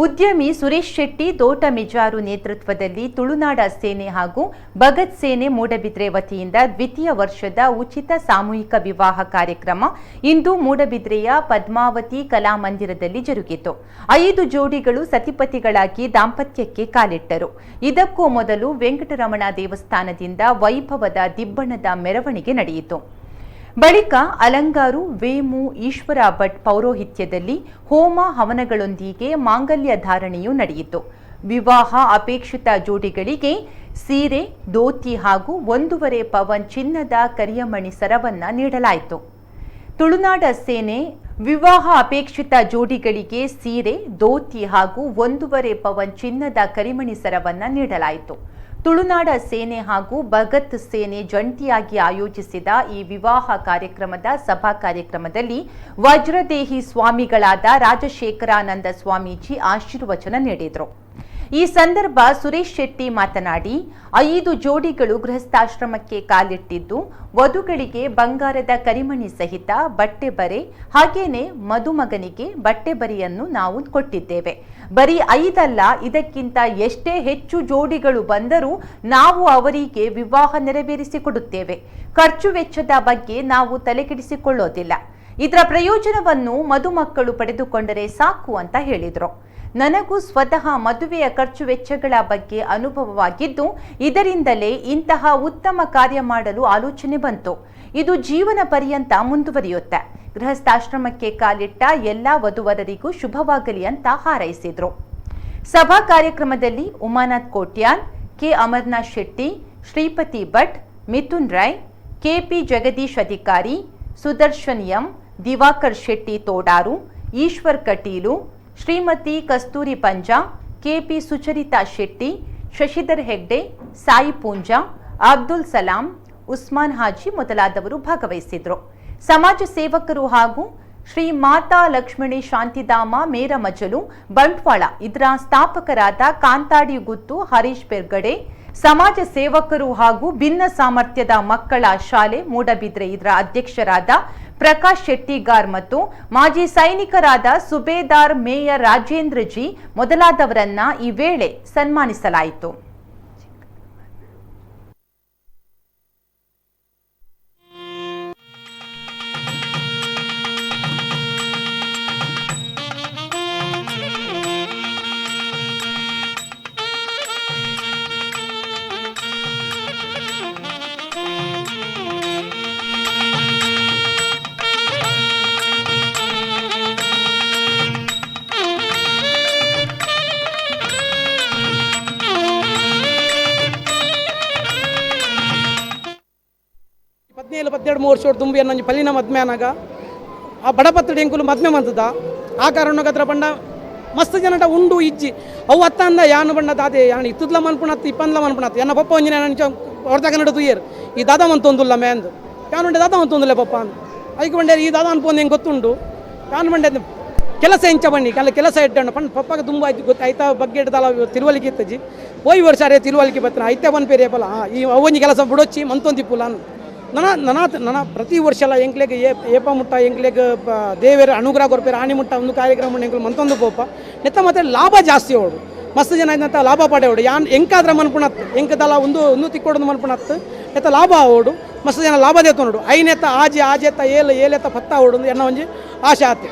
ಉದ್ಯಮಿ ಸುರೇಶ್ ಶೆಟ್ಟಿ ತೋಟ ಮಿಜಾರು ನೇತೃತ್ವದಲ್ಲಿ ತುಳುನಾಡ ಸೇನೆ ಹಾಗೂ ಭಗತ್ ಸೇನೆ ಮೂಡಬಿದ್ರೆ ವತಿಯಿಂದ ದ್ವಿತೀಯ ವರ್ಷದ ಉಚಿತ ಸಾಮೂಹಿಕ ವಿವಾಹ ಕಾರ್ಯಕ್ರಮ ಇಂದು ಮೂಡಬಿದ್ರೆಯ ಪದ್ಮಾವತಿ ಕಲಾಮಂದಿರದಲ್ಲಿ ಜರುಗಿತು. 5 ಜೋಡಿಗಳು ಸತಿಪತಿಗಳಾಗಿ ದಾಂಪತ್ಯಕ್ಕೆ ಕಾಲಿಟ್ಟರು. ಇದಕ್ಕೂ ಮೊದಲು ವೆಂಕಟರಮಣ ದೇವಸ್ಥಾನದಿಂದ ವೈಭವದ ದಿಬ್ಬಣದ ಮೆರವಣಿಗೆ ನಡೆಯಿತು. ಬಳಿಕ ಅಲಂಗಾರು ವೇಮು ಈಶ್ವರ ಭಟ್ ಪೌರೋಹಿತ್ಯದಲ್ಲಿ ಹೋಮ ಹವನಗಳೊಂದಿಗೆ ಮಾಂಗಲ್ಯ ಧಾರಣೆಯೂ ನಡೆಯಿತು. ವಿವಾಹ ಅಪೇಕ್ಷಿತ ಜೋಡಿಗಳಿಗೆ ಸೀರೆ, ಧೋತಿ ಹಾಗೂ 1.5 ಪವನ್ ಚಿನ್ನದ ಕರಿಯಮಣಿ ಸರವನ್ನ ನೀಡಲಾಯಿತು. ತುಳುನಾಡ ಸೇನೆ ವಿವಾಹ ಅಪೇಕ್ಷಿತ ಜೋಡಿಗಳಿಗೆ ಸೀರೆ, ಧೋತಿ ಹಾಗೂ 1.5 ಪವನ್ ಚಿನ್ನದ ಕರಿಮಣಿ ಸರವನ್ನ ನೀಡಲಾಯಿತು. ತುಳುನಾಡ ಸೇನೆ ಹಾಗೂ ಭಗತ್ ಸೇನೆ ಜಂಟಿಯಾಗಿ ಆಯೋಜಿಸಿದ ಈ ವಿವಾಹ ಕಾರ್ಯಕ್ರಮದ ಸಭಾ ಕಾರ್ಯಕ್ರಮದಲ್ಲಿ ವಜ್ರದೇಹಿ ಸ್ವಾಮಿಗಳಾದ ರಾಜಶೇಖರಾನಂದ ಸ್ವಾಮೀಜಿ ಆಶೀರ್ವಚನ ನೀಡಿದರು. ಈ ಸಂದರ್ಭ ಸುರೇಶ್ ಶೆಟ್ಟಿ ಮಾತನಾಡಿ, 5 ಜೋಡಿಗಳು ಗೃಹಸ್ಥಾಶ್ರಮಕ್ಕೆ ಕಾಲಿಟ್ಟಿದ್ದು ವಧುಗಳಿಗೆ ಬಂಗಾರದ ಕರಿಮಣಿ ಸಹಿತ ಬಟ್ಟೆ ಬರೆ ಹಾಗೇನೆ ಮದುಮಗನಿಗೆ ಬಟ್ಟೆ ಬರೆಯನ್ನು ನಾವು ಕೊಟ್ಟಿದ್ದೇವೆ. ಬರೀ 5 ಅಲ್ಲ, ಇದಕ್ಕಿಂತ ಎಷ್ಟೇ ಹೆಚ್ಚು ಜೋಡಿಗಳು ಬಂದರೂ ನಾವು ಅವರಿಗೆ ವಿವಾಹ ನೆರವೇರಿಸಿಕೊಡುತ್ತೇವೆ. ಖರ್ಚು ವೆಚ್ಚದ ಬಗ್ಗೆ ನಾವು ತಲೆಕೆಡಿಸಿಕೊಳ್ಳೋದಿಲ್ಲ. ಇದರ ಪ್ರಯೋಜನವನ್ನು ಮದುಮಕ್ಕಳು ಪಡೆದುಕೊಂಡರೆ ಸಾಕು ಅಂತ ಹೇಳಿದರು. ನನಗೂ ಸ್ವತಃ ಮದುವೆಯ ಖರ್ಚು ವೆಚ್ಚಗಳ ಬಗ್ಗೆ ಅನುಭವವಾಗಿದ್ದು, ಇದರಿಂದಲೇ ಇಂತಹ ಉತ್ತಮ ಕಾರ್ಯ ಮಾಡಲು ಆಲೋಚನೆ ಬಂತು. ಇದು ಜೀವನ ಪರ್ಯಂತ ಮುಂದುವರಿಯುತ್ತೆ. ಗೃಹಸ್ಥಾಶ್ರಮಕ್ಕೆ ಕಾಲಿಟ್ಟ ಎಲ್ಲಾ ವಧುವರರಿಗೂ ಶುಭವಾಗಲಿ ಅಂತ ಹಾರೈಸಿದ್ರು. ಸಭಾ ಕಾರ್ಯಕ್ರಮದಲ್ಲಿ ಉಮಾನಾಥ್ ಕೋಟ್ಯಾನ್, ಕೆ ಅಮರನಾಥ್ ಶೆಟ್ಟಿ, ಶ್ರೀಪತಿ ಭಟ್, ಮಿಥುನ್ ರಾಯ್, ಕೆಪಿ ಜಗದೀಶ್ ಅಧಿಕಾರಿ, ಸುದರ್ಶನ್ ಎಂ, ದಿವಾಕರ್ ಶೆಟ್ಟಿ ತೋಡಾರು, ಈಶ್ವರ್ ಕಟೀಲು, ಶ್ರೀಮತಿ ಕಸ್ತೂರಿ ಪಂಜಾ, ಕೆಪಿ ಸುಚರಿತಾ ಶೆಟ್ಟಿ, ಶಶಿಧರ್ ಹೆಗ್ಡೆ, ಸಾಯಿ ಪೂಂಜಾ, ಅಬ್ದುಲ್ ಸಲಾಂ, ಉಸ್ಮಾನ್ ಹಾಜಿ ಮೊದಲಾದವರು ಭಾಗವಹಿಸಿದ್ರು. ಸಮಾಜ ಸೇವಕರು ಹಾಗೂ ಶ್ರೀ ಮಾತಾ ಲಕ್ಷ್ಮಣಿ ಶಾಂತಿಧಾಮ ಮೇರಮಜಲು ಬಂಟ್ವಾಳ ಇದರ ಸ್ಥಾಪಕರಾದ ಕಾಂತಾಡಿ ಗುತ್ತು ಹರೀಶ್ ಬೆರ್ಗಡೆ, ಸಮಾಜ ಸೇವಕರು ಹಾಗೂ ಭಿನ್ನ ಸಾಮರ್ಥ್ಯದ ಮಕ್ಕಳ ಶಾಲೆ ಮೂಡಬಿದ್ರೆ ಇದರ ಅಧ್ಯಕ್ಷರಾದ ಪ್ರಕಾಶ್ ಶೆಟ್ಟಿಗಾರ್ ಮತ್ತು ಮಾಜಿ ಸೈನಿಕರಾದ ಸುಬೇದಾರ್ ಮೇಯರ್ ರಾಜೇಂದ್ರ ಜಿ ಮೊದಲಾದವರನ್ನ ಈ ವೇಳೆ ಸನ್ಮಾನಿಸಲಾಯಿತು. ಎರಡು 3 ವರ್ಷ ತುಂಬಿ ಅನ್ನೊಂದು ಪಲ್ಲಿನ ಮದ್ಮೆ ಅನಾಗ ಆ ಬಡಪತ್ತಡಿ ಎಂಕುಲು ಮದ್ಮೆ ಮಂತದ ಆ ಕಾರಣಕ್ಕೆ ಅದ್ರ ಬಂಡ ಮಸ್ತ್ ಜನಟ ಉಂಡು ಇಜ್ಜಿ ಅವು ಅತ್ತಂದ ಯಾನು ಬಣ್ಣದ ಅದೇ ಯಾನು ಇತ್ತುದ್ಲ ಮನ್ಪುಣತ್ತು ಇಪ್ಪಂದ್ಲ ಮನ್ಪುಣತ್ತು ಎನ್ನ ಪಪ್ಪ ಒಂಜಿನ ಹೊರತಾಗ ನಡದು ಏರು ಈ ದಾದ ಮಂತೊಂದುಲ್ಲ ಮೇಂದು ಯಾನುಂಡೆ ದಾದ ಮಂತೊಂದುಲ್ಲ ಪಪ್ಪ ಅಂದು ಐಕೆ ಬಂಡೆ ಈ ದಾದ ಅನ್ಪೊಂದು ಹೆಂಗೆ ಗೊತ್ತುಂಡು ಯಾನು ಬಂಡೆ ಕೆಲಸ ಎಂಚ ಬನ್ನಿ ಕೆಲಸ ಇಟ್ಟಣ್ಣ ಪಂಡ್ ಪಪ್ಪಾಗ ತುಂಬ ಆಯ್ತು ಗೊತ್ತು ಐತ ಬಗ್ಗೆ ಇಡ್ದಲ್ಲ ತಿರುವಲಿಕೆ ಇತ್ತಜಿ ಹೋಯ್ ವರ್ಷ ಅರೇ ತಿರುವಲಿಕೆ ಬತ್ತನ ಐತೆ ಬಂದು ಪೇರಿ ಪಲ್ಲ ಈ ಅವನಿ ಕೆಲಸ ಬಿಡೊಚ್ಚಿ ಮಂತೊಂದಿಪ್ಪುಲ್ಲ ನನ್ನ ಪ್ರತಿ ವರ್ಷ ಎಲ್ಲ ಎಂಕ್ಲೆಗೆ ಏಪ ಮುಟ್ಟ ಎಂಕ್ಲೆಗೆ ದೇವರ ಅನುಗ್ರಹ ಕೊರಪೇರ ಆಣಿ ಮುಟ್ಟ ಒಂದು ಕಾರ್ಯಕ್ರಮ ಎಂಕ್ಲು ಮಂತೊಂದು ಪೋಪ ನೆತ್ತ ಮತ್ತೆ ಲಾಭ ಜಾಸ್ತಿ ಅವಡು ಮಸ್ತ್ ಜನ ಇದ್ದಂತ ಲಾಭ ಪಡೆಯೋಡು ಯಾನ್ ಎಂಕಾದ್ರ ಮನ್ಪುಣತ್ತು ಎಂಕದಲ್ಲ ಒಂದು ತಿಕ್ಕೊಡೋದು ಮನ್ಪುಣತ್ತು ನೆತ್ತ ಲಾಭ ಅವಡು ಮಸ್ತ್ ಜನ ಲಾಭ ದೇತ ನೋಡು ಐನೆತ್ತ ಆಜೆತ್ತ ಏಲೆತ್ತ ಪತ್ತ ಅವಡು ಎನ್ನ ಒಂಜಿ ಆಶೆ ಆತೆ.